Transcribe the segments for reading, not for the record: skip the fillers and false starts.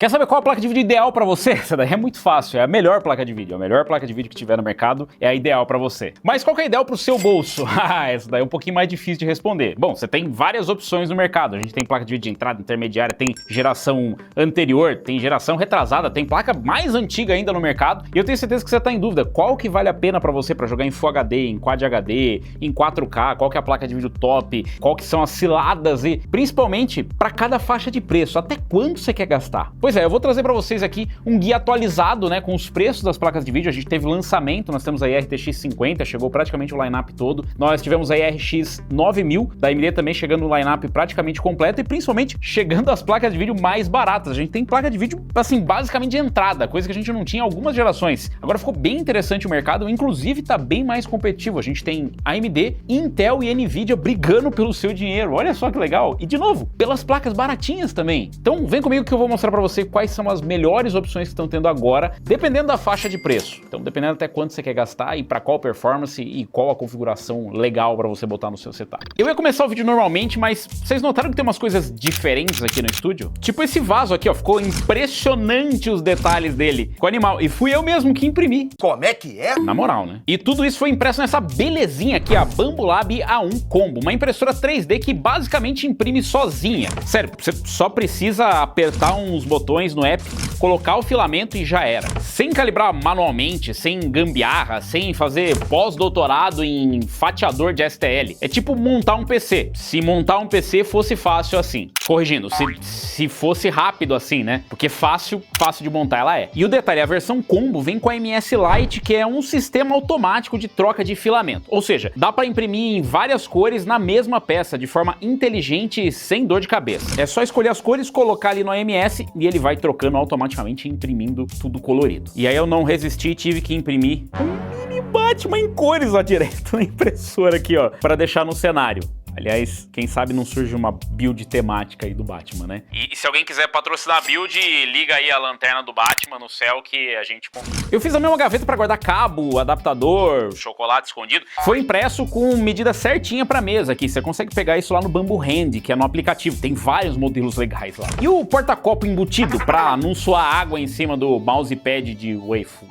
Quer saber qual a placa de vídeo ideal para você? Essa daí é muito fácil, é a melhor placa de vídeo. A melhor placa de vídeo que tiver no mercado é a ideal para você. Mas qual que é a ideal para o seu bolso? Essa daí é um pouquinho mais difícil de responder. Bom, você tem várias opções no mercado. A gente tem placa de vídeo de entrada, intermediária, tem geração anterior, tem geração retrasada, tem placa mais antiga ainda no mercado. E eu tenho certeza que você está em dúvida, qual que vale a pena para você para jogar em Full HD, em Quad HD, em 4K, qual que é a placa de vídeo top, qual que são as ciladas e principalmente para cada faixa de preço, até quanto você quer gastar. Pois é, eu vou trazer para vocês aqui um guia atualizado, né, com os preços das placas de vídeo. A gente teve lançamento, nós temos a RTX 50, chegou praticamente o line-up todo. Nós tivemos a RX 9000 da AMD também chegando no line-up praticamente completo e principalmente chegando as placas de vídeo mais baratas. A gente tem placa de vídeo, assim, basicamente de entrada, coisa que a gente não tinha há algumas gerações. Agora ficou bem interessante o mercado, inclusive tá bem mais competitivo. A gente tem AMD, Intel e Nvidia brigando pelo seu dinheiro. Olha só que legal. E de novo, pelas placas baratinhas também. Então vem comigo que eu vou mostrar para você quais são as melhores opções que estão tendo agora, dependendo da faixa de preço. Então, dependendo até quanto você quer gastar e para qual performance e qual a configuração legal para você botar no seu setup. Eu ia começar o vídeo normalmente, mas vocês notaram que tem umas coisas diferentes aqui no estúdio? Tipo esse vaso aqui, ó, ficou impressionante os detalhes dele. Ficou animal. E fui eu mesmo que imprimi. Como é que é? Na moral, né? E tudo isso foi impresso nessa belezinha aqui, a Bambolab A1 Combo, uma impressora 3D que basicamente imprime sozinha. Sério, você só precisa apertar uns botões no app, colocar o filamento e já era. Sem calibrar manualmente, sem gambiarra, sem fazer pós-doutorado em fatiador de STL. É tipo montar um PC. Se montar um PC fosse fácil assim. Corrigindo, se fosse rápido assim, né? Porque fácil de montar ela é. E o detalhe, a versão Combo vem com a MS Lite, que é um sistema automático de troca de filamento. Ou seja, dá para imprimir em várias cores na mesma peça, de forma inteligente e sem dor de cabeça. É só escolher as cores, colocar ali no AMS e ele vai trocando automaticamente, imprimindo tudo colorido. E aí eu não resisti e tive que imprimir um mini Batman em cores lá direto na impressora aqui, ó, para deixar no cenário. Aliás, quem sabe não surge uma build temática aí do Batman, né? E se alguém quiser patrocinar a build, liga aí a lanterna do Batman no céu que a gente compra. Eu fiz a mesma gaveta para guardar cabo, adaptador, chocolate escondido. Foi impresso com medida certinha para mesa aqui. Você consegue pegar isso lá no Bamboo Hand, que é no aplicativo. Tem vários modelos legais lá. E o porta-copo embutido para não suar água em cima do mousepad de waifu,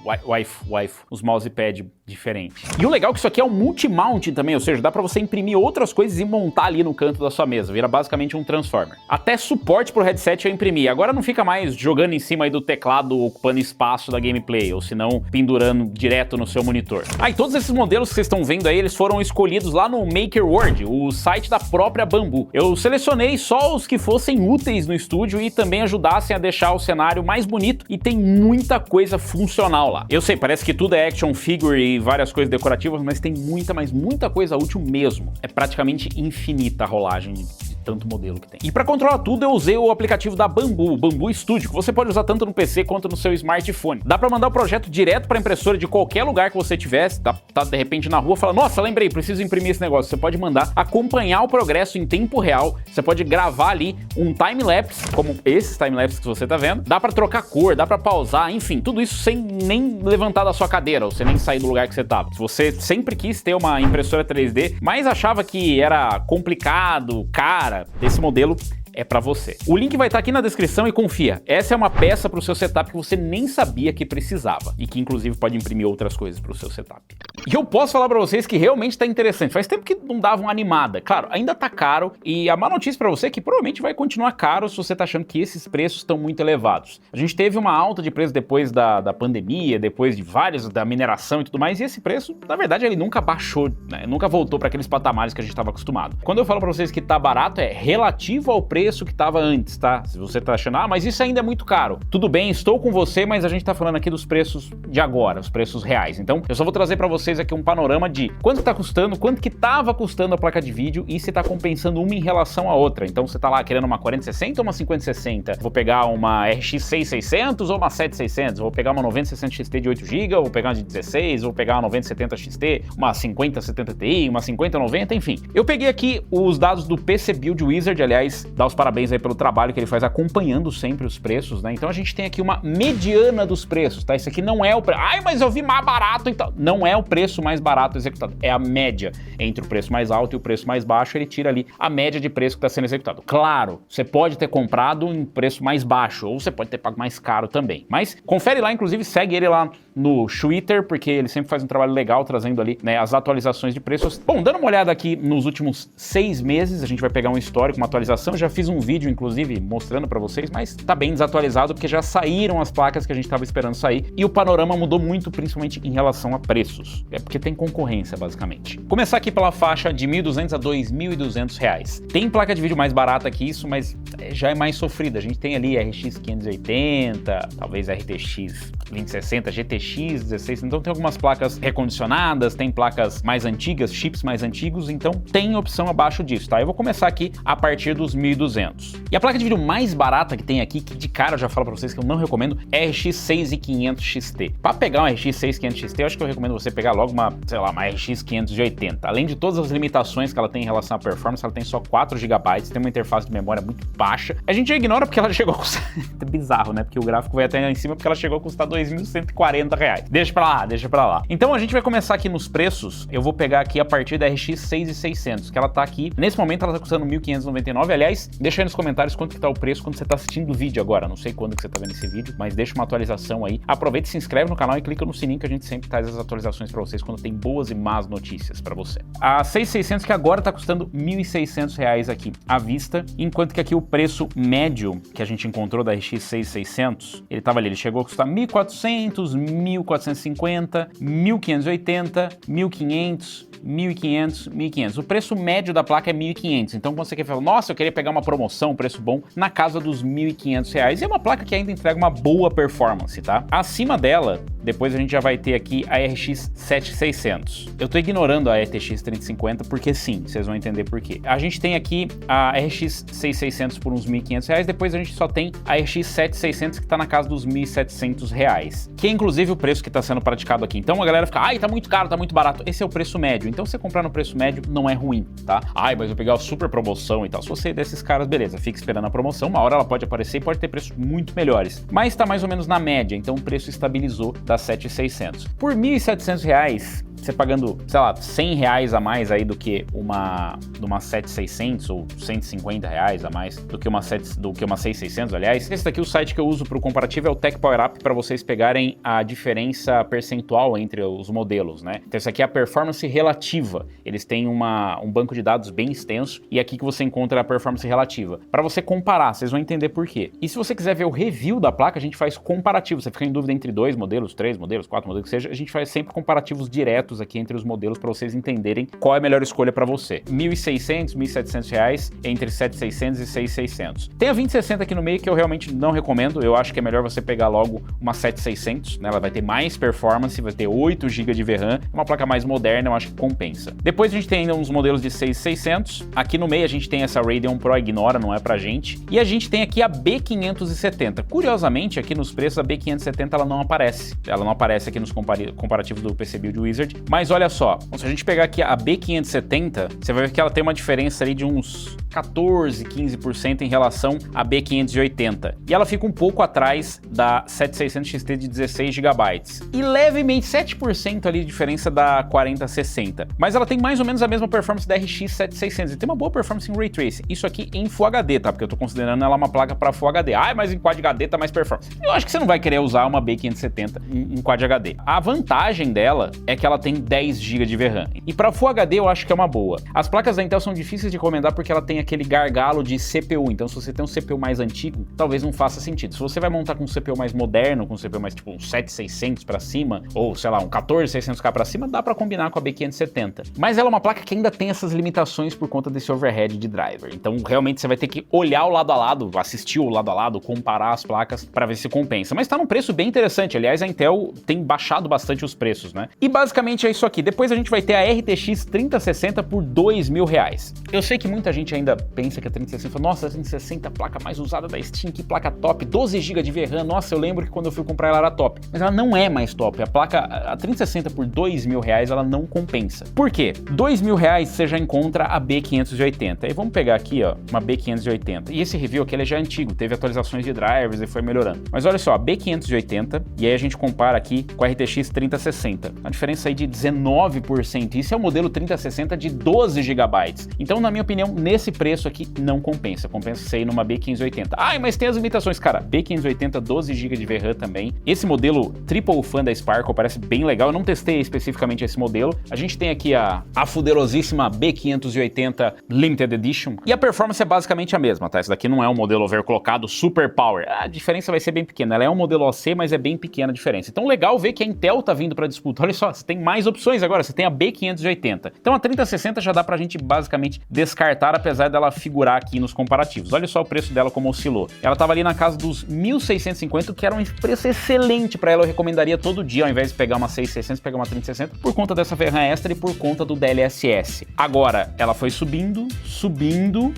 os mousepad diferentes. E o legal é que isso aqui é um multi-mount também, ou seja, dá para você imprimir outras coisas e montar ali no canto da sua mesa, vira basicamente um transformer. Até suporte pro headset eu imprimi, agora não fica mais jogando em cima aí do teclado ocupando espaço da gameplay, ou se não pendurando direto no seu monitor. Ah, e todos esses modelos que vocês estão vendo aí, eles foram escolhidos lá no MakerWorld, o site da própria Bambu. Eu selecionei só os que fossem úteis no estúdio e também ajudassem a deixar o cenário mais bonito, e tem muita coisa funcional lá. Eu sei, parece que tudo é action figure e várias coisas decorativas, mas tem muita coisa útil mesmo. É praticamente infinita a rolagem de tanto modelo que tem. E para controlar tudo eu usei o aplicativo da Bambu, o Bambu Studio, que você pode usar tanto no PC quanto no seu smartphone. Dá para mandar o projeto direto para impressora de qualquer lugar que você tivesse, tá de repente na rua, fala, nossa, lembrei, preciso imprimir esse negócio. Você pode mandar, acompanhar o progresso em tempo real, você pode gravar ali um time-lapse, como esses time-lapses que você tá vendo, dá para trocar cor, dá para pausar, enfim, tudo isso sem nem levantar da sua cadeira, ou você nem sair do lugar que você tava. Se você sempre quis ter uma impressora 3D, mas achava que era complicado, cara, desse modelo é pra você. O link vai estar aqui na descrição e confia, essa é uma peça pro seu setup que você nem sabia que precisava e que inclusive pode imprimir outras coisas pro seu setup. E eu posso falar pra vocês que realmente tá interessante, faz tempo que não dava uma animada. Claro, ainda tá caro e a má notícia pra você é que provavelmente vai continuar caro se você tá achando que esses preços estão muito elevados. A gente teve uma alta de preço depois da pandemia, depois de da mineração e tudo mais, e esse preço, na verdade, ele nunca baixou, né? Nunca voltou pra aqueles patamares que a gente tava acostumado. Quando eu falo pra vocês que tá barato, é relativo ao preço que estava antes, tá? Se você tá achando, mas isso ainda é muito caro. Tudo bem, estou com você, mas a gente tá falando aqui dos preços de agora, os preços reais. Então, eu só vou trazer para vocês aqui um panorama de quanto tá custando, quanto que tava custando a placa de vídeo e se tá compensando uma em relação à outra. Então, você tá lá querendo uma 4060 ou uma 5060? Vou pegar uma RX 6600 ou uma 7600? Vou pegar uma 9060 XT de 8GB, vou pegar uma de 16, vou pegar uma 9070 XT, uma 5070 Ti, uma 5090, enfim. Eu peguei aqui os dados do PC Build Wizard, aliás, dá os parabéns aí pelo trabalho que ele faz acompanhando sempre os preços, né? Então a gente tem aqui uma mediana dos preços, tá? Isso aqui não é o preço. Ai, mas eu vi mais barato e tal. Não é o preço preço mais barato executado. É a média entre o preço mais alto e o preço mais baixo, ele tira ali a média de preço que está sendo executado. Claro, você pode ter comprado em preço mais baixo, ou você pode ter pago mais caro também. Mas confere lá, inclusive segue ele lá no Twitter, porque ele sempre faz um trabalho legal trazendo ali, né, as atualizações de preços. Bom, dando uma olhada aqui nos últimos 6 meses, a gente vai pegar um histórico, uma atualização. Eu já fiz um vídeo, inclusive, mostrando para vocês, mas tá bem desatualizado porque já saíram as placas que a gente estava esperando sair e o panorama mudou muito, principalmente em relação a preços. É porque tem concorrência, basicamente. Começar aqui pela faixa de R$ 1.200 a R$ 2.200. Tem placa de vídeo mais barata que isso, mas já é mais sofrida. A gente tem ali RX 580, talvez RTX 2060, GTX 16, então tem algumas placas recondicionadas, tem placas mais antigas, chips mais antigos, então tem opção abaixo disso, tá? Eu vou começar aqui a partir dos 1.200. E a placa de vídeo mais barata que tem aqui, que de cara eu já falo pra vocês que eu não recomendo, é a RX 6500 XT. Pra pegar uma RX 6500 XT, eu acho que eu recomendo você pegar logo uma, sei lá, uma RX 580. Além de todas as limitações que ela tem em relação à performance, ela tem só 4 GB, tem uma interface de memória muito baixa. A gente já ignora porque ela chegou a custar... é bizarro, né? Porque o gráfico vai até lá em cima porque ela chegou a custar R$ 2.140. Deixa pra lá, deixa pra lá. Então a gente vai começar aqui nos preços. Eu vou pegar aqui a partir da RX 6600, que ela tá aqui. Nesse momento ela tá custando R$ 1.599. Aliás, deixa aí nos comentários quanto que tá o preço quando você tá assistindo o vídeo agora. Não sei quando que você tá vendo esse vídeo, mas deixa uma atualização aí. Aproveita, se inscreve no canal e clica no sininho que a gente sempre traz as atualizações pra vocês quando tem boas e más notícias pra você. A 6600 que agora tá custando R$ 1.600 aqui à vista, enquanto que aqui o preço médio que a gente encontrou da RX 6600, ele tava ali, ele chegou a custar 1.400, 1.450, 1.580, 1.500, 1.500, 1.500. O preço médio da placa é 1.500. Então, quando você quer falar, nossa, eu queria pegar uma promoção, um preço bom, na casa dos R$ 1.500. E é uma placa que ainda entrega uma boa performance, tá? Acima dela, depois a gente já vai ter aqui a RX 7600. Eu tô ignorando a RTX 3050 porque sim, vocês vão entender por quê. A gente tem aqui a RX 6600 por uns R$ 1.500, depois a gente só tem a RX 7600 que tá na casa dos R$ 1.700, que é inclusive o preço que tá sendo praticado aqui. Então a galera fica, ai, tá muito caro, tá muito barato. Esse é o preço médio. Então você comprar no preço médio não é ruim, tá? Ai, mas eu pegar a super promoção e tal. Se você é desses caras, beleza, fica esperando a promoção, uma hora ela pode aparecer e pode ter preços muito melhores. Mas tá mais ou menos na média, então o preço estabilizou da 7600. Por R$ 1.700, você pagando, sei lá, R$100 a mais aí do que uma 7600 ou R$150 a mais do que uma 6600, aliás. Esse daqui, o site que eu uso para o comparativo é o Tech Power Up, para vocês pegarem a diferença percentual entre os modelos, né? Então esse aqui é a performance relativa. Eles têm um banco de dados bem extenso e aqui que você encontra a performance relativa. Para você comparar, vocês vão entender por quê. E se você quiser ver o review da placa, a gente faz comparativo. Você fica em dúvida entre 2 modelos, 3 modelos, 4 modelos, que seja, a gente faz sempre comparativos diretos aqui entre os modelos para vocês entenderem qual é a melhor escolha para você. R$ 1.600, R$ 1.700 entre 7.600 e 6.600. Tem a 2060 aqui no meio que eu realmente não recomendo. Eu acho que é melhor você pegar logo uma 7.600, né? Ela vai ter mais performance, vai ter 8 GB de VRAM, uma placa mais moderna, eu acho que compensa. Depois a gente tem ainda uns modelos de 6.600. Aqui no meio a gente tem essa Radeon Pro, ignora, não é pra gente. E a gente tem aqui a B570. Curiosamente, aqui nos preços a B570 ela não aparece. Ela não aparece aqui nos comparativos do PC Build Wizard. Mas olha só, se a gente pegar aqui a B570, você vai ver que ela tem uma diferença ali de uns 14, 15% em relação à B580. E ela fica um pouco atrás da 7600 XT de 16 GB. E levemente 7% ali de diferença da 4060. Mas ela tem mais ou menos a mesma performance da RX 7600. E tem uma boa performance em Ray Tracing. Isso aqui em Full HD, tá? Porque eu tô considerando ela uma placa para Full HD. Ah, mas em Quad HD tá mais performance. Eu acho que você não vai querer usar uma B570 em Quad HD. A vantagem dela é que ela tem 10 GB de VRAM. E para Full HD eu acho que é uma boa. As placas da Intel são difíceis de recomendar porque ela tem aquele gargalo de CPU. Então se você tem um CPU mais antigo, talvez não faça sentido. Se você vai montar com um CPU mais moderno, com um CPU mais tipo um 7600 para cima, ou sei lá, um 14600K para cima, dá para combinar com a B570. Mas ela é uma placa que ainda tem essas limitações por conta desse overhead de driver. Então realmente você vai ter que olhar o lado a lado, assistir o lado a lado, comparar as placas para ver se compensa. Mas tá num preço bem interessante. Aliás, a Intel tem baixado bastante os preços, né? E basicamente é isso aqui. Depois a gente vai ter a RTX 3060 por R$2.000. Eu sei que muita gente ainda pensa que a 3060 fala, nossa, a 3060 é a placa mais usada da Steam, que placa top, 12 GB de VRAM, nossa, eu lembro que quando eu fui comprar ela era top. Mas ela não é mais top. A 3060 por R$2.000, ela não compensa. Por quê? R$2.000 você já encontra a B580. Aí vamos pegar aqui, ó, uma B580. E esse review aqui ele já é antigo, teve atualizações de drivers e foi melhorando. Mas olha só, a B580, e aí a gente compara aqui com a RTX 3060. A diferença aí de de 19%. Isso é o modelo 3060 de 12 GB. Então, na minha opinião, nesse preço aqui não compensa. Compensa você ir numa B580. Ai, mas tem as limitações, cara. B580, 12 GB de VRAM também. Esse modelo Triple Fan da Sparkle parece bem legal. Eu não testei especificamente esse modelo. A gente tem aqui a fuderosíssima B580 Limited Edition. E a performance é basicamente a mesma, tá? Esse daqui não é um modelo overclockado Super Power. A diferença vai ser bem pequena. Ela é um modelo OC, mas é bem pequena a diferença. Então, legal ver que a Intel tá vindo pra disputa. Olha só, você tem mais opções agora. Você tem a B580. Então, a 3060 já dá pra gente basicamente descartar, apesar dela figurar aqui nos comparativos. Olha só o preço dela como oscilou. Ela tava ali na casa dos 1.650, que era um preço excelente pra ela. Eu recomendaria todo dia, ao invés de pegar uma 6600, pegar uma 3060, por conta dessa VRAM extra e por conta do DLSS. Agora, ela foi subindo.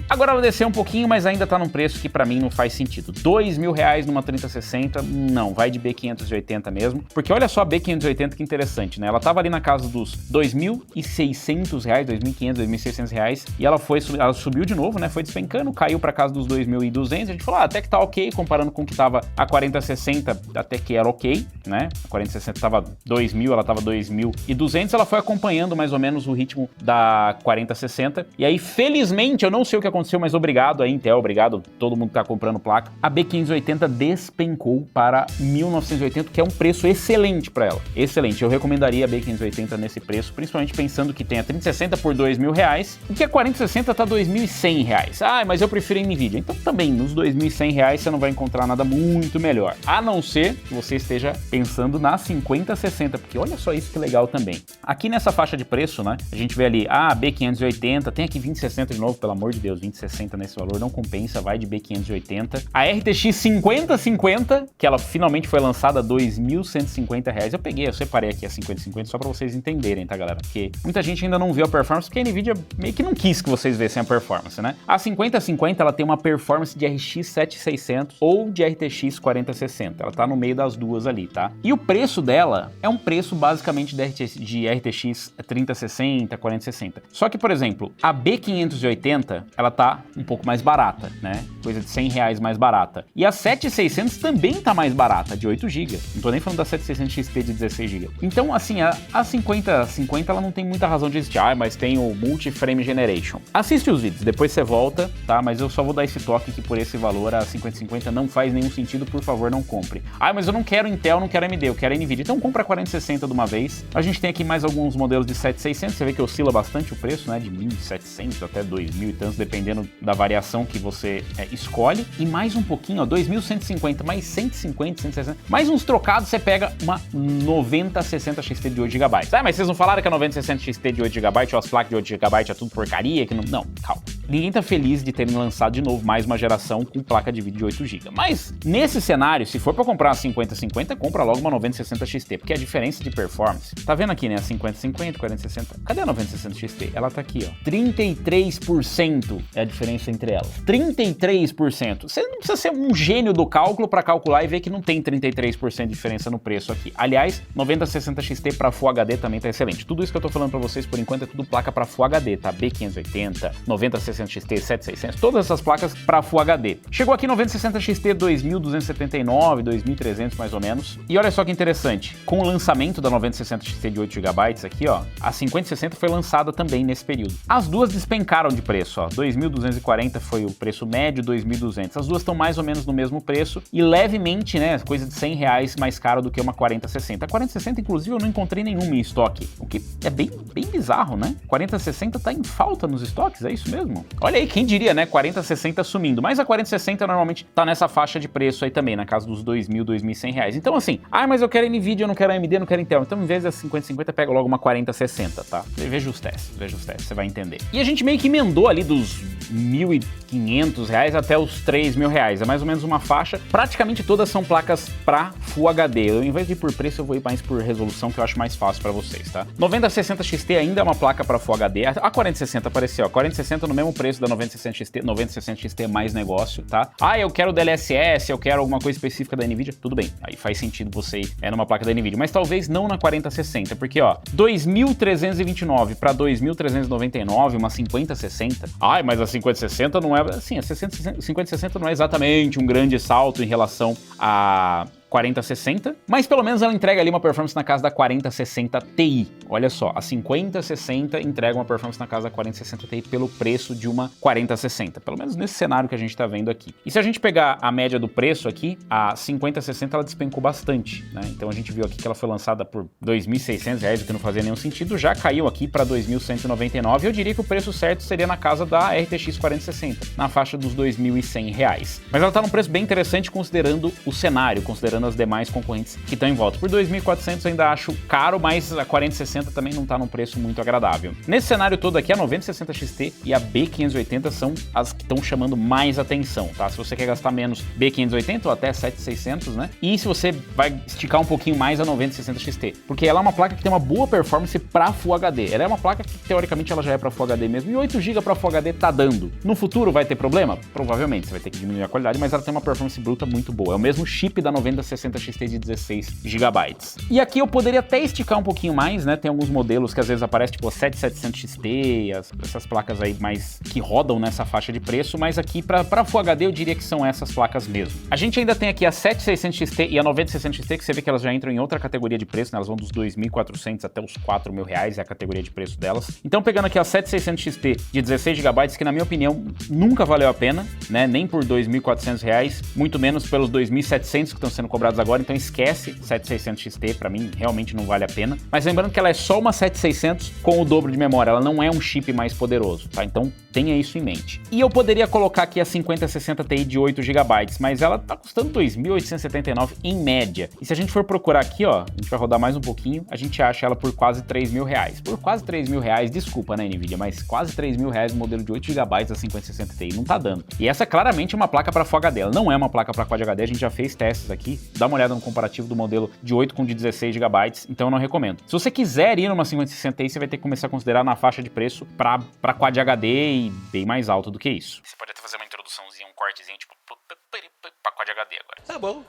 Agora ela desceu um pouquinho, mas ainda tá num preço que pra mim não faz sentido. R$2.000 numa 3060, não, vai de B580 mesmo. Porque olha só a B580 que interessante, né? Ela tava ali na casa dos R$2.600, R$2.500, R$2.600, e ela subiu de novo, né? Foi despencando, caiu pra casa dos 2.200. A gente falou, até que tá ok, comparando com o que tava a 4060, até que era ok, né? A 4060 tava 2.000, ela tava 2.200, ela foi acompanhando mais ou menos o ritmo da 4060, e aí, felizmente, eu não sei o que aconteceu, mas obrigado aí, Intel, obrigado todo mundo que tá comprando placa, a B580 despencou para 1.980, que é um preço excelente para ela, excelente. Eu recomendaria a B580 nesse preço, principalmente pensando que tem a 3060 por R$2.000 e que a 4060 tá R$2.100. Ah, mas eu prefiro a Nvidia. Então também, nos R$2.100 você não vai encontrar nada muito melhor, a não ser que você esteja pensando na 5060, porque olha só isso que legal também. Aqui nessa faixa de preço, né, a gente vê ali, B580, tem aqui 2060 de novo, pelo amor de Deus, 2060 nesse valor não compensa, vai de B580. A RTX 5050, que ela finalmente foi lançada a R$2.150. Eu separei aqui a 5050 só pra vocês entenderem, tá, galera? Porque muita gente ainda não viu a performance, porque a Nvidia meio que não quis que vocês vissem a performance, né? A 5050, ela tem uma performance de RX 7600 ou de RTX 4060. Ela tá no meio das duas ali, tá? E o preço dela é um preço basicamente de RTX 3060, 4060. Só que, por exemplo, a B580, ela tá um pouco mais barata, né? Coisa de R$100 mais barata. E a 7600 também tá mais barata, de 8 GB. Não tô nem falando da 7600 XT de 16 GB. Então, assim, a 5050, ela não tem muita razão de existir. Mas tem o Multi-Frame Generation. Assiste os vídeos, depois você volta, tá? Mas eu só vou dar esse toque que por esse valor a 5050 não faz nenhum sentido, por favor, não compre. Mas eu não quero Intel, não quero AMD, eu quero Nvidia. Então compra a 4060 de uma vez. A gente tem aqui mais alguns modelos de 7600, você vê que oscila bastante o preço, né? De 1.700 até 2.000 e tantos, dependendo da variação que você escolhe. E mais um pouquinho, ó, 2.150, mais 150, 160, mais uns trocados, você pega uma 9060 XT de 8 GB. Mas vocês não falaram que a 9060 XT de 8 GB ou as placas de 8 GB é tudo porcaria? Que não, calma. Ninguém tá feliz de terem lançado de novo mais uma geração com placa de vídeo de 8 GB. Mas nesse cenário, se for para comprar uma 5050, compra logo uma 9060 XT, porque a diferença de performance, tá vendo aqui, né, a 5050, 4060, cadê a 9060 XT? Ela tá aqui, ó, 33% é a diferença entre elas, 33%. Você não precisa ser um gênio do cálculo para calcular e ver que não tem 33% de diferença no preço aqui. Aliás, 9060 XT para Full HD também tá excelente. Tudo isso que eu tô falando para vocês por enquanto é tudo placa para Full HD, tá? B580, 9060 XT, 7600, todas essas placas para Full HD. Chegou aqui 9060 XT 2279, 2300 mais ou menos. E olha só que interessante, com o lançamento da 9060 XT de 8 GB aqui, ó, a 5060 foi lançada também nesse período. As duas despencaram de preço, ó, 2240 foi o preço médio, 2200. As duas estão mais ou menos no mesmo preço e levemente, né, coisa de R$100 mais caro do que uma 4060. A 4060, inclusive, eu não encontrei nenhuma em estoque, o que é bem bizarro, né? 4060 tá em falta nos estoques, é isso mesmo? Olha aí, quem diria, né? 4060 sumindo, mas a 4060 normalmente tá nessa faixa de preço aí também, na casa dos R$2.000, R$2.100. Então assim, mas eu quero Nvidia, eu não quero AMD, eu não quero Intel. Então, em vez da 5050, pega logo uma 4060, tá? Veja os testes, você vai entender. E a gente meio que emendou ali dos R$1.500 até os R$3.000. É mais ou menos uma faixa. Praticamente todas são placas pra Full HD. Eu, em vez de ir por preço, eu vou ir mais por resolução, que eu acho mais fácil pra vocês, tá? 9060 XT ainda é uma placa pra Full HD. A 4060 apareceu, ó. 4060 no mesmo preço da 9060 XT. 9060 XT é mais negócio, tá? Eu quero DLSS, eu quero alguma coisa específica da Nvidia. Tudo bem. Aí faz sentido você ir numa placa da Nvidia. Mas talvez não na 4060, porque, ó, 2.329 pra 2.399, uma 5060. Mas a 5060 não é... Assim, a 5060 não é exatamente um grande salto em relação a 4060, mas pelo menos ela entrega ali uma performance na casa da 4060 Ti. Olha só, a 5060 entrega uma performance na casa da 4060 Ti pelo preço de uma 4060, pelo menos nesse cenário que a gente tá vendo aqui. E se a gente pegar a média do preço aqui, a 5060 ela despencou bastante, né? Então a gente viu aqui que ela foi lançada por R$ 2.600, o que não fazia nenhum sentido, já caiu aqui para R$ 2.199, eu diria que o preço certo seria na casa da RTX 4060, na faixa dos R$ 2.100. Mas ela tá num preço bem interessante considerando o cenário, considerando as demais concorrentes que estão em volta. Por 2.400 ainda acho caro, mas a 4060 também não tá num preço muito agradável. Nesse cenário todo aqui, a 9060 XT e a B580 são as que estão chamando mais atenção, tá? Se você quer gastar menos, B580 ou até 7600, né? E se você vai esticar um pouquinho mais a 9060 XT, porque ela é uma placa que tem uma boa performance para Full HD. Ela é uma placa que teoricamente ela já é para Full HD mesmo, e 8 GB para Full HD tá dando. No futuro vai ter problema? Provavelmente, você vai ter que diminuir a qualidade, mas ela tem uma performance bruta muito boa. É o mesmo chip da 9060 XT de 16 GB. E aqui eu poderia até esticar um pouquinho mais, né? Tem alguns modelos que às vezes aparecem tipo a 7700 XT, essas placas aí mais que rodam nessa faixa de preço, mas aqui para Full HD eu diria que são essas placas mesmo. A gente ainda tem aqui a 7600 XT e a 9060 XT, que você vê que elas já entram em outra categoria de preço, né? Elas vão dos R$ 2.400 até os R$ 4.000, é a categoria de preço delas. Então pegando aqui a 7600 XT de 16 GB, que na minha opinião nunca valeu a pena, né? Nem por R$ 2.400, muito menos pelos 2.700 que estão sendo cobrados agora, então esquece 7600 XT, para mim realmente não vale a pena. Mas lembrando que ela é só uma 7600 com o dobro de memória, ela não é um chip mais poderoso, tá? Então tenha isso em mente. E eu poderia colocar aqui a 5060 Ti de 8 GB, mas ela tá custando R$ 2.879 em média. E se a gente for procurar aqui, ó, a gente vai rodar mais um pouquinho, a gente acha ela por quase R$ 3.000. Por quase R$ 3.000, desculpa, né, Nvidia, mas quase R$ 3.000 o modelo de 8 GB da 5060 Ti, não tá dando. E essa é claramente uma placa para Full HD, ela não é uma placa para Quad HD, a gente já fez testes aqui, dá uma olhada no comparativo do modelo de 8 com de 16 GB, então eu não recomendo. Se você quiser ir numa 5060 Ti, você vai ter que começar a considerar na faixa de preço para Quad HD e bem mais alto do que isso. Você pode até fazer uma introduçãozinha, um cortezinho, tipo para Quad HD agora. Tá bom.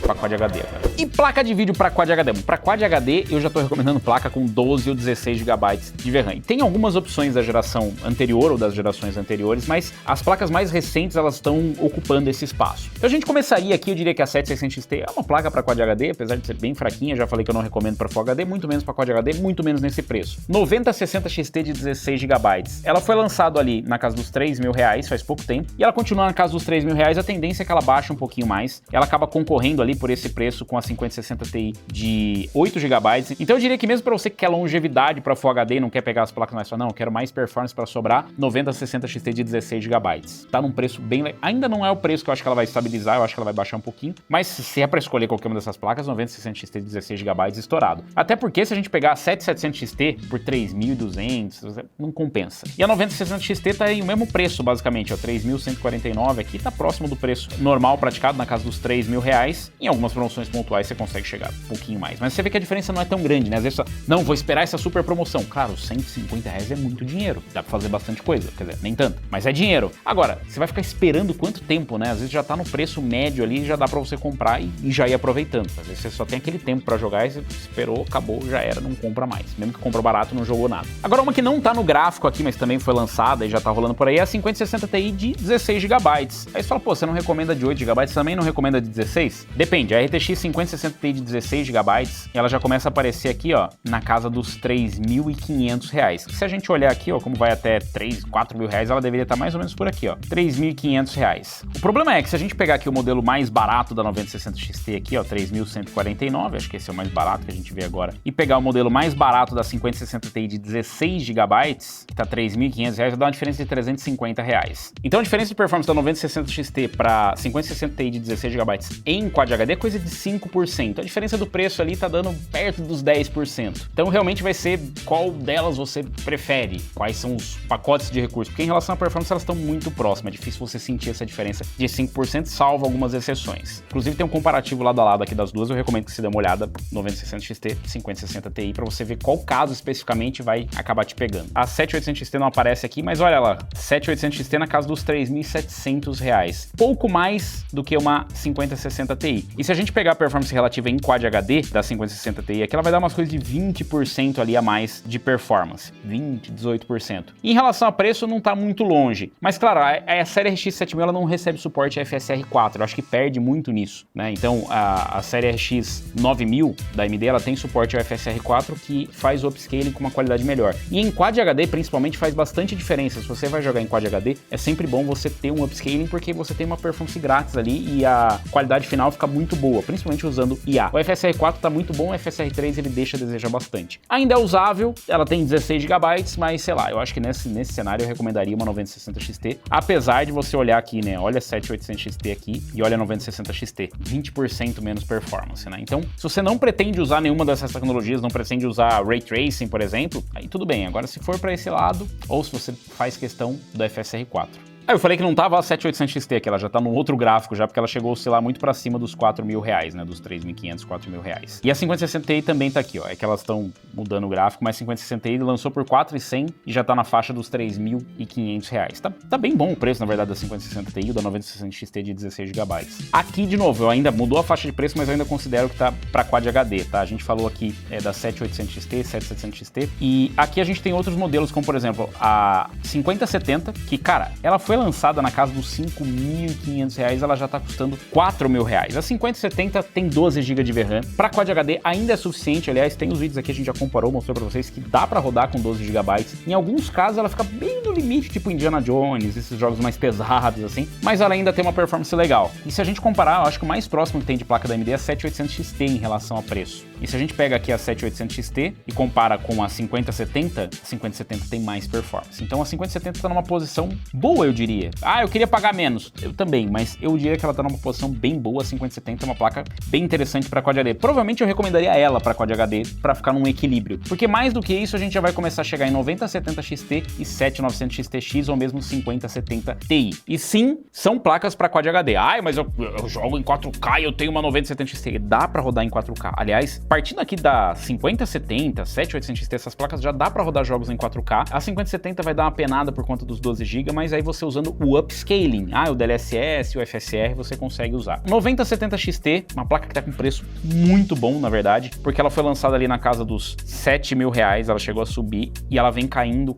Para Quad HD agora. E placa de vídeo para Quad HD? Para Quad HD eu já tô recomendando placa com 12 ou 16 GB de VRAM. E tem algumas opções da geração anterior ou das gerações anteriores, mas as placas mais recentes elas estão ocupando esse espaço. Então a gente começaria aqui, eu diria que a 7600 XT é uma placa para Quad HD, apesar de ser bem fraquinha, já falei que eu não recomendo para Full HD, muito menos para Quad HD, muito menos nesse preço. 9060 XT de 16 GB. Ela foi lançada ali na casa dos R$ 3.000 faz pouco tempo, e ela continua na casa dos R$ 3.000, a tendência é que ela baixe um pouquinho mais. Ela acaba concorrendo ali por esse preço com a 5060 Ti de 8 GB. Então eu diria que mesmo para você que quer longevidade para Full HD e não quer pegar as placas mais só, não, eu quero mais performance para sobrar, 9060 XT de 16 GB. Tá num preço bem... Ainda não é o preço que eu acho que ela vai estabilizar, eu acho que ela vai baixar um pouquinho, mas se é para escolher qualquer uma dessas placas, 9060 XT de 16 GB estourado. Até porque se a gente pegar a 7700 XT por 3.200, não compensa. E a 9060 XT tá em o mesmo preço, basicamente, ó, 3.149 aqui, tá próximo do preço normal praticado, na casa dos R$ 3.000. Em algumas promoções pontuais você consegue chegar um pouquinho mais. Mas você vê que a diferença não é tão grande, né? Às vezes só, não, vou esperar essa super promoção. Claro, R$150 é muito dinheiro. Dá pra fazer bastante coisa. Quer dizer, nem tanto. Mas é dinheiro. Agora, você vai ficar esperando quanto tempo, né? Às vezes já tá no preço médio ali, já dá pra você comprar e já ir aproveitando. Às vezes você só tem aquele tempo pra jogar e você esperou, acabou, já era, não compra mais. Mesmo que comprou barato, não jogou nada. Agora, uma que não tá no gráfico aqui, mas também foi lançada e já tá rolando por aí, é a 5060 Ti de 16 GB. Aí você fala, pô, você não recomenda de 8 GB, também não recomenda de 16? Depende, a RTX 5060 Ti de 16 GB, ela já começa a aparecer aqui, ó, na casa dos R$ 3.500. Se a gente olhar aqui, ó, como vai até 3, 4 mil reais, ela deveria estar mais ou menos por aqui, ó, R$ 3.500. O problema é que se a gente pegar aqui o modelo mais barato da 9060 XT aqui, ó, 3.149, acho que esse é o mais barato que a gente vê agora, e pegar o modelo mais barato da 5060 Ti de 16 GB, que tá R$ 3.500, vai dar uma diferença de R$ 350. Então a diferença de performance da 9060 XT para 5060 Ti de 16 GB em Quad HD é coisa de 5%. A diferença do preço ali tá dando perto dos 10%. Então realmente vai ser qual delas você prefere, quais são os pacotes de recursos, porque em relação à performance elas estão muito próximas, é difícil você sentir essa diferença de 5%, salvo algumas exceções. Inclusive tem um comparativo lado a lado aqui das duas, eu recomendo que você dê uma olhada, 9060 XT, 5060 Ti, para você ver qual caso especificamente vai acabar te pegando. A 7800 XT não aparece aqui, mas olha lá, 7800 XT na casa dos R$ 3.700. Pouco pouco mais do que uma 5060 Ti. E se a gente pegar a performance relativa em Quad HD da 5060 Ti, aqui ela vai dar umas coisas de 20% ali a mais de performance. 20, 18%. E em relação a preço, não tá muito longe. Mas claro, a série RX 7000 ela não recebe suporte a FSR 4. Eu acho que perde muito nisso, né? Então a série RX 9000 da AMD, ela tem suporte ao FSR 4 que faz o upscaling com uma qualidade melhor. E em Quad HD, principalmente, faz bastante diferença. Se você vai jogar em Quad HD, é sempre bom você ter um upscaling porque você tem uma performance grátis ali e a qualidade final fica muito boa, principalmente usando IA. O FSR 4 tá muito bom, o FSR 3 ele deixa a desejar bastante. Ainda é usável, ela tem 16 GB, mas sei lá, eu acho que nesse cenário eu recomendaria uma 9060 XT, apesar de você olhar aqui, né, olha 7800 XT aqui e olha 9060 XT, 20% menos performance, né? Então, se você não pretende usar nenhuma dessas tecnologias, não pretende usar Ray Tracing, por exemplo, aí tudo bem. Agora, se for para esse lado, ou se você faz questão do FSR 4. Eu falei que não tava a 7800 XT aqui, ela já tá num outro gráfico já, porque ela chegou a oscilar muito pra cima dos R$4.000, né, dos 3.500, R$4.000. E a 5060 Ti também tá aqui, ó, é que elas estão mudando o gráfico, mas a 5060 Ti lançou por R$4.100 e já tá na faixa dos R$3.500. Tá bem bom o preço, na verdade, da 5060 Ti e da 9060 XT de 16 GB. Aqui, de novo, eu ainda mudou a faixa de preço, mas eu ainda considero que tá pra Quad HD, tá? A gente falou aqui da 7800 XT, 7700 XT, e aqui a gente tem outros modelos, como por exemplo, a 5070, que, cara, ela foi lançada na casa dos R$5.500, ela já tá custando R$4.000. A 5070 tem 12 GB de VRAM. Pra Quad HD ainda é suficiente, aliás, tem os vídeos aqui, a gente já comparou, mostrou pra vocês que dá pra rodar com 12 GB. Em alguns casos ela fica bem no limite, tipo Indiana Jones, esses jogos mais pesados assim, mas ela ainda tem uma performance legal. E se a gente comparar, eu acho que o mais próximo que tem de placa da AMD é a 7800 XT em relação a preço. E se a gente pega aqui a 7800 XT e compara com a 5070, a 5070 tem mais performance. Então a 5070 tá numa posição boa, eu diria. Ah, eu queria pagar menos. Eu também, mas eu diria que ela tá numa posição bem boa. A 5070 é uma placa bem interessante para Quad HD. Provavelmente eu recomendaria ela para Quad HD para ficar num equilíbrio. Porque mais do que isso, a gente já vai começar a chegar em 9070 XT e 7900 XTX ou mesmo 5070 Ti. E sim, são placas para Quad HD. Ai, mas eu jogo em 4K e eu tenho uma 9070 XT. Dá para rodar em 4K. Aliás, partindo aqui da 5070, 7800 XT, essas placas já dá para rodar jogos em 4K. A 5070 vai dar uma penada por conta dos 12 GB, mas aí você usando o upscaling, o DLSS, o FSR, você consegue usar. 9070 XT, uma placa que tá com preço muito bom, na verdade, porque ela foi lançada ali na casa dos R$7.000, ela chegou a subir e ela vem caindo,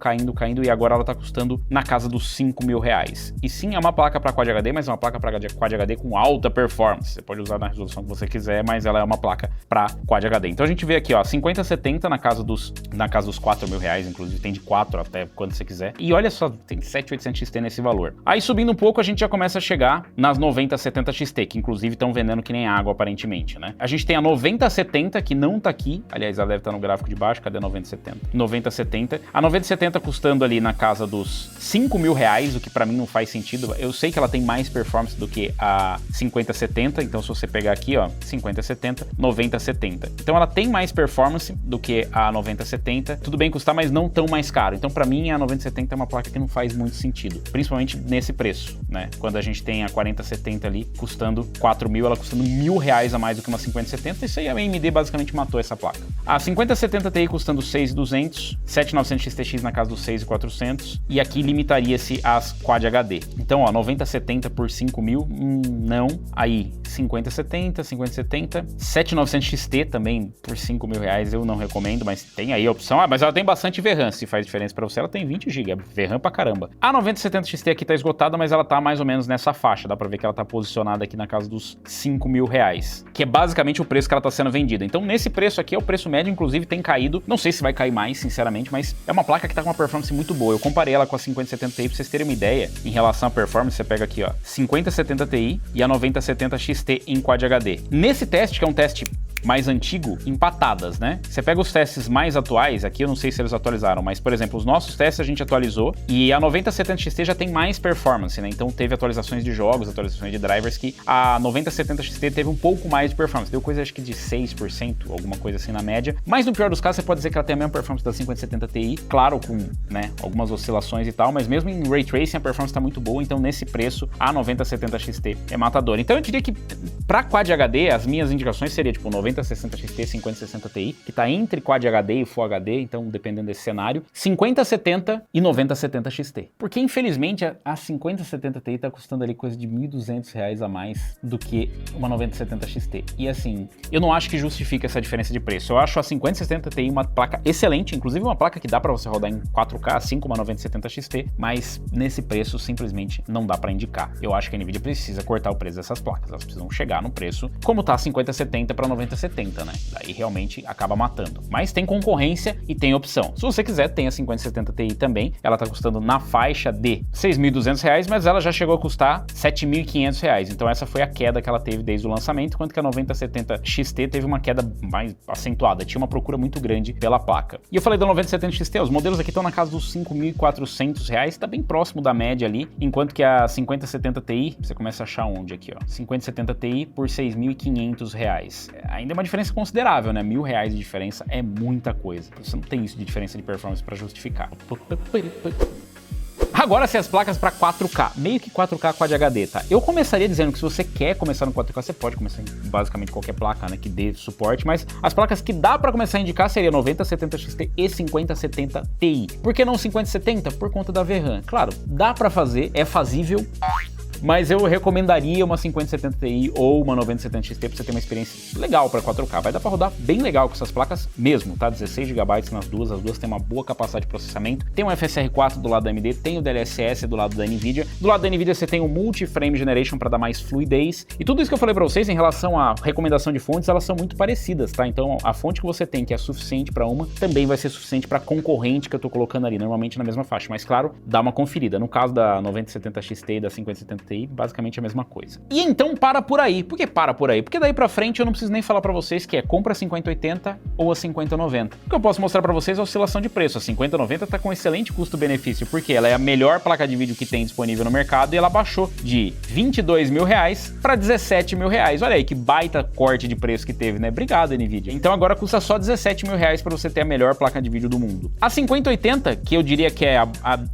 e agora ela tá custando na casa dos R$5.000. E sim, é uma placa para Quad HD, mas é uma placa para Quad HD com alta performance. Você pode usar na resolução que você quiser, mas ela é uma placa para Quad HD. Então a gente vê aqui, ó, 5070 na casa dos R$4.000, inclusive tem de 4 até quando você quiser. E olha só, tem 7800 XT nesse valor. Aí subindo um pouco, a gente já começa a chegar nas 9070 XT, que inclusive estão vendendo que nem água aparentemente, né? A gente tem a 9070, que não tá aqui, aliás, ela deve estar no gráfico de baixo, cadê a 9070? 9070. A 9070 custando ali na casa dos R$5.000, o que pra mim não faz sentido. Eu sei que ela tem mais performance do que a 5070, então se você pegar aqui, ó, 5070, 9070. Então ela tem mais performance do que a 9070, tudo bem custar, mas não tão mais caro. Então pra mim a 9070 é uma placa que não faz muito sentido, principalmente nesse preço, né? Quando a gente tem a 4070 ali custando 4.000, ela custando R$1.000 a mais do que uma 5070, isso aí a AMD basicamente matou essa placa. A 5070 Ti custando 6.200, 7900 XTX na casa dos 6.400 e aqui limitaria-se às Quad HD. Então, ó, 9070 por 5.000, não. Aí, 5070, 7900 XT também por R$5.000, eu não recomendo, mas tem aí a opção. Ah, mas ela tem bastante VRAM, se faz diferença pra você, ela tem 20 GB, VRAM pra caramba. A 9070 XT aqui tá esgotada, mas ela tá mais ou menos nessa faixa, dá pra ver que ela tá posicionada aqui na casa dos R$5.000, que é basicamente o preço que ela tá sendo vendida. Então, nesse preço aqui, é o preço médio, inclusive, tem caído, não sei se vai cair mais, sinceramente, mas é uma placa que tá com uma performance muito boa. Eu comparei ela com a 5070 Ti pra vocês terem uma ideia em relação à performance. Você pega aqui, ó, 5070 Ti e a 9070 XT em Quad HD. Nesse teste, que é um teste mais antigo, empatadas, né? Você pega os testes mais atuais, aqui eu não sei se eles atualizaram, mas, por exemplo, os nossos testes a gente atualizou e a 9070 XT já tem mais performance, né? Então teve atualizações de jogos, atualizações de drivers que a 9070 XT teve um pouco mais de performance, deu coisa acho que de 6%, alguma coisa assim na média, mas no pior dos casos você pode dizer que ela tem a mesma performance da 5070 Ti, claro, com, né, algumas oscilações e tal, mas mesmo em Ray Tracing a performance tá muito boa, então nesse preço a 9070 XT é matadora. Então eu diria que pra Quad HD as minhas indicações seriam tipo 9070 9060 XT, 5060 Ti, que tá entre Quad HD e Full HD, então dependendo desse cenário, 5070 e 9070 XT. Porque infelizmente a 5070 Ti tá custando ali coisa de R$ 1.200 a mais do que uma 9070 XT. E assim, eu não acho que justifica essa diferença de preço. Eu acho a 5070 Ti uma placa excelente, inclusive uma placa que dá para você rodar em 4K, assim como a 9070 XT, mas nesse preço simplesmente não dá para indicar. Eu acho que a Nvidia precisa cortar o preço dessas placas, elas precisam chegar no preço como tá 5070 para 9070, né? Daí realmente acaba matando. Mas tem concorrência e tem opção. Se você quiser, tem a 5070 Ti também. Ela tá custando na faixa de R$ 6.200, mas ela já chegou a custar R$ 7.500. Então essa foi a queda que ela teve desde o lançamento, enquanto que a 9070 XT teve uma queda mais acentuada. Tinha uma procura muito grande pela placa. E eu falei da 9070 XT, os modelos aqui estão na casa dos R$ 5.400, tá bem próximo da média ali, enquanto que a 5070 Ti, você começa a achar onde aqui, ó, 5070 Ti por R$ 6.500. Ainda é uma diferença considerável, né? R$ 1.000 de diferença é muita coisa. Você não tem isso de diferença de performance para justificar. Agora, se as placas para 4K, meio que 4K Quad HD, tá? Eu começaria dizendo que se você quer começar no 4K, você pode começar em basicamente qualquer placa, né, que dê suporte, mas as placas que dá para começar a indicar seria 9070 XT e 5070 Ti. Por que não 5070? Por conta da VRAM. Claro, dá para fazer, é fazível, mas eu recomendaria uma 5070 Ti ou uma 9070 XT pra você ter uma experiência legal para 4K. Vai dar para rodar bem legal com essas placas mesmo, tá? 16 GB nas duas, as duas têm uma boa capacidade de processamento. Tem um FSR4 do lado da AMD, tem o DLSS do lado da Nvidia. Do lado da Nvidia você tem o Multi-Frame Generation para dar mais fluidez. E tudo isso que eu falei para vocês em relação à recomendação de fontes, elas são muito parecidas, tá? Então a fonte que você tem, que é suficiente para uma, também vai ser suficiente para concorrente que eu tô colocando ali, normalmente na mesma faixa. Mas claro, dá uma conferida. No caso da 9070 XT e da 5070 Ti, basicamente a mesma coisa. E então para por aí. Por que para por aí? Porque daí pra frente eu não preciso nem falar pra vocês que é compra a 5080 ou a 5090. O que eu posso mostrar pra vocês é a oscilação de preço. A 5090 tá com excelente custo-benefício, porque ela é a melhor placa de vídeo que tem disponível no mercado e ela baixou de R$22.000 para R$17.000. Olha aí que baita corte de preço que teve, né? Obrigado, Nvidia. Então agora custa só R$17.000 para você ter a melhor placa de vídeo do mundo. A 5080, que eu diria que é a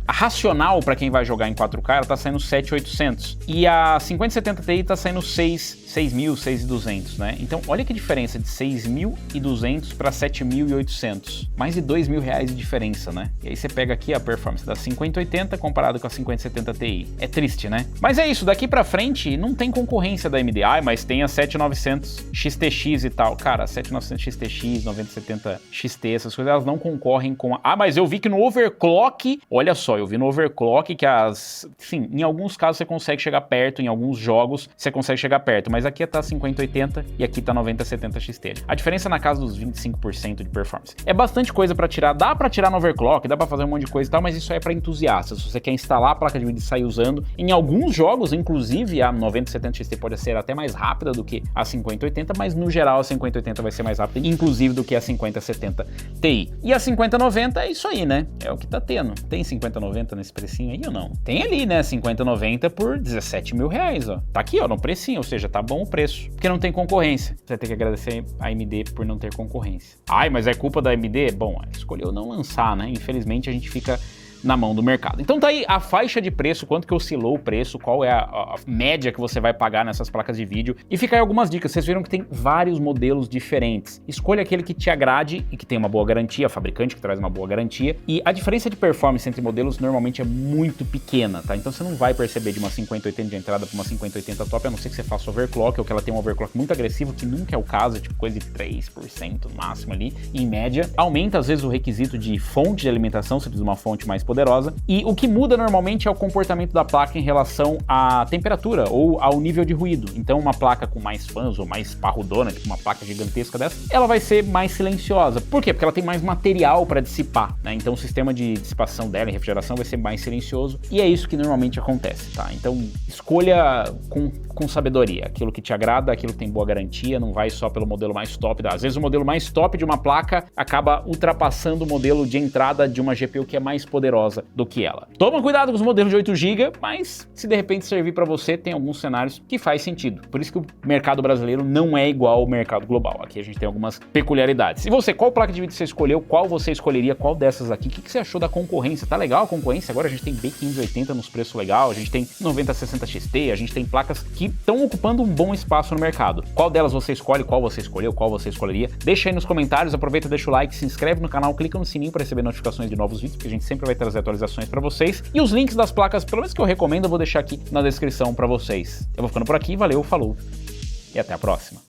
racional para quem vai jogar em 4K, ela tá saindo 7.800. E a 5070 Ti tá saindo 6.000, 6.200, né? Então olha que diferença de 6.200 para 7.800. Mais de R$2.000 de diferença, né? E aí você pega aqui a performance da 5080 comparado com a 5070 Ti. É triste, né? Mas é isso, daqui pra frente não tem concorrência da AMD. Ah, mas tem a 7900 XTX e tal. Cara, a 7900 XTX, 9070 XT, essas coisas, elas não concorrem com a... Ah, mas eu vi que no overclock... Olha só, eu vi no overclock que as... Sim, em alguns casos você consegue chegar perto, em alguns jogos você consegue chegar perto, mas aqui tá 5080 e aqui tá 9070 XT. A diferença é na casa dos 25% de performance. É bastante coisa pra tirar, dá pra tirar no overclock, dá pra fazer um monte de coisa e tal, mas isso aí é pra entusiastas. Se você quer instalar a placa de vídeo e sair usando, em alguns jogos, inclusive a 9070 XT pode ser até mais rápida do que a 5080, mas no geral a 5080 vai ser mais rápida, inclusive do que a 5070 Ti. E a 5090 é isso aí, né? É o que tá tendo. Tem 5090 nesse precinho aí ou não? Tem ali, né? 5090 por R$17.000, ó. Tá aqui, ó, no precinho, ou seja, tá bom o preço. Porque não tem concorrência. Você vai ter que agradecer a AMD por não ter concorrência. Ai, mas é culpa da AMD? Bom, escolheu não lançar, né? Infelizmente a gente fica na mão do mercado. Então tá aí a faixa de preço, quanto que oscilou o preço, qual é a média que você vai pagar nessas placas de vídeo. E fica aí algumas dicas, vocês viram que tem vários modelos diferentes. Escolha aquele que te agrade e que tem uma boa garantia, a fabricante que traz uma boa garantia. E a diferença de performance entre modelos normalmente é muito pequena, tá? Então você não vai perceber de uma 5080 de entrada para uma 5080 top, a não ser que você faça overclock ou que ela tenha um overclock muito agressivo, que nunca é o caso, tipo coisa de 3% no máximo ali, em média. Aumenta às vezes o requisito de fonte de alimentação, você precisa de uma fonte mais poderosa, e o que muda normalmente é o comportamento da placa em relação à temperatura ou ao nível de ruído. Então uma placa com mais fãs ou mais parrudona, tipo uma placa gigantesca dessa, ela vai ser mais silenciosa. Por quê? Porque ela tem mais material para dissipar, né? Então o sistema de dissipação dela e refrigeração vai ser mais silencioso, e é isso que normalmente acontece, tá? Então escolha com sabedoria, aquilo que te agrada, aquilo que tem boa garantia, não vai só pelo modelo mais top. Às vezes o modelo mais top de uma placa acaba ultrapassando o modelo de entrada de uma GPU que é mais poderosa. poderosa do que ela. Toma cuidado com os modelos de 8 GB, mas se de repente servir para você, tem alguns cenários que faz sentido. Por isso que o mercado brasileiro não é igual ao mercado global. Aqui a gente tem algumas peculiaridades. E você, qual placa de vídeo você escolheu? Qual você escolheria? Qual dessas aqui? O que você achou da concorrência? Tá legal a concorrência? Agora a gente tem B1580 nos preços legal, a gente tem 9060 XT, a gente tem placas que estão ocupando um bom espaço no mercado. Qual delas você escolhe? Qual você escolheu? Qual você escolheria? Deixa aí nos comentários, aproveita, deixa o like, se inscreve no canal, clica no sininho para receber notificações de novos vídeos, porque a gente sempre vai trazer atualizações para vocês. E os links das placas, pelo menos que eu recomendo, eu vou deixar aqui na descrição para vocês. Eu vou ficando por aqui, valeu, falou e até a próxima.